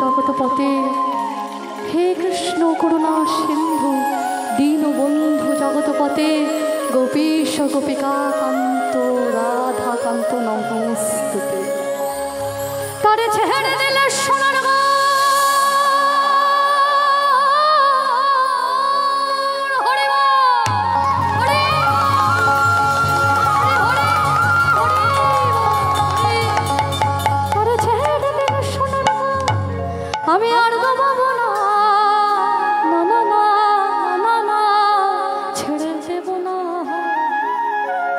জগৎপতে, হে কৃষ্ণ করুণা সিন্ধু দীনবন্ধু জগৎপতে, গোপীশ গোপিকা কান্ত রাধা কান্ত নমস্তুতে। তারে ছেড়ে দিলে সোনার গো আমি আর পাবো না, না না না না না, ছেড়ে দেব না।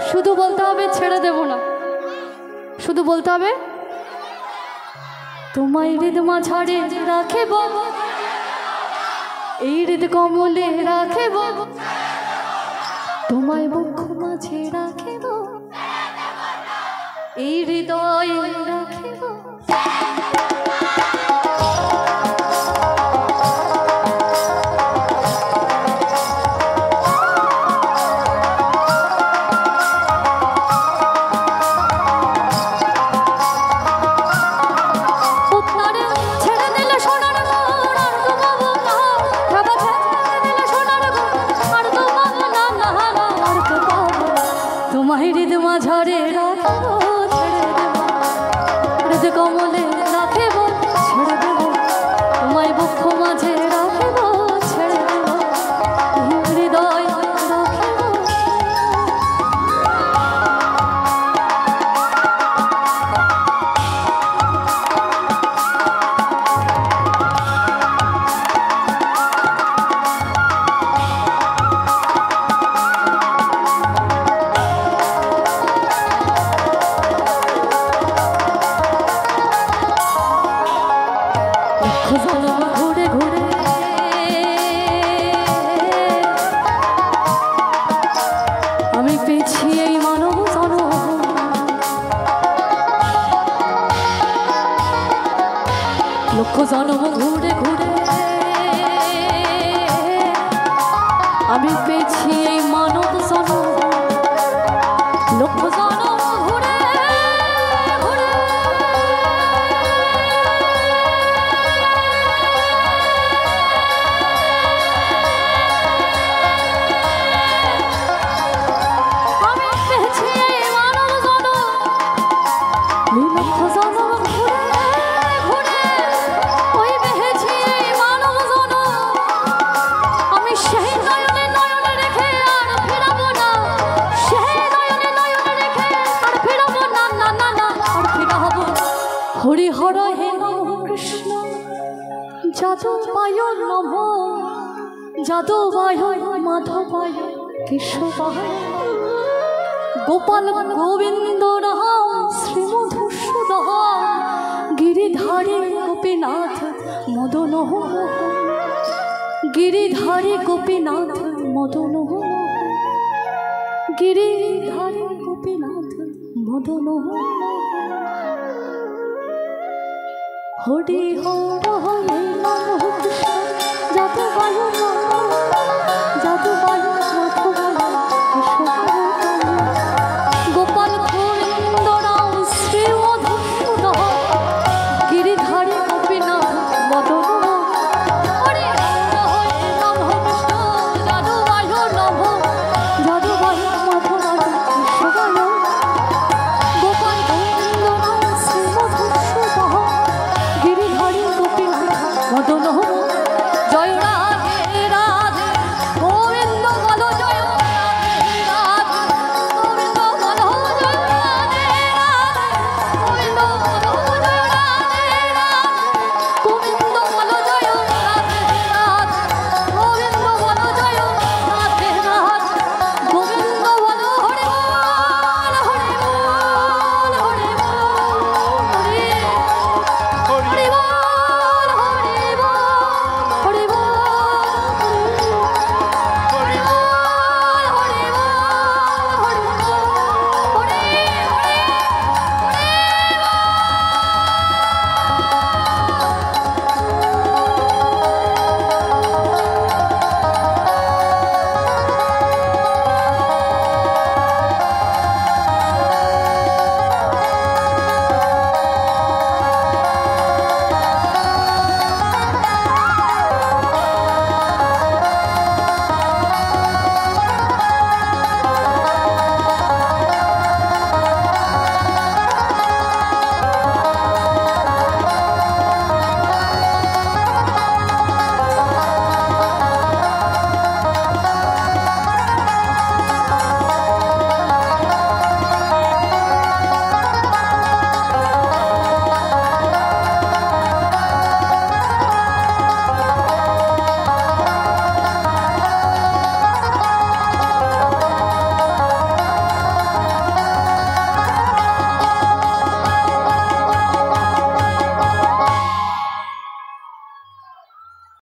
শুধু বলতে হবে ছেড়ে দেব না, শুধু বলতে হবে তোমায় হৃদ মাঝারে রাখিব, এই হৃদ কমলে রাখিব, তোমায় বক্ষ মাঝে রাখিব, এই হৃদয়ে রাখিব। হৃদ মাঝারে রাখব, ছেড়ে দেব, হৃদ কমলে রাখিব, ছেড়ে দেব, তোমায় বক্ষ মাঝে রাখিব, ছেড়ে দেব, হৃদয় রাখিব। ঘুরে ঘুরে আমি পেয়েছি এই মানব জনম, লক্ষ জনম ঘুরে ঘুরে আমি পেয়েছি এই মানব জনম, লক্ষ জনম ঘুরে ঘুরে হরিহর হে নম কৃষ্ণ যাদবায় নম, যাদবায় মাধবায় কেশবায়, গোপাল গোবিন্দ রাম শ্রীমধুসূদন, গিরিধারী গোপীনাথ মদন, গিরিধারী গোপীনাথ মদন, গিরিধারী গোপীনাথ মদন। হরি হর হরে নম কৃষ্ণ যাদবায় নম, যাদবায় মাধবায় কেশবায়, গোপাল গোবিন্দ রাম শ্রীমধুসূদন, গিরিধারী গোপীনাথ মদন। হরি হর হরে নম কৃষ্ণ যাদবায় নম, যাদবায় মাধবায় কেশবায়, গোপাল গোবিন্দ রাম শ্রীমধুসূদন, গিরিধারী গোপীনাথ মদন।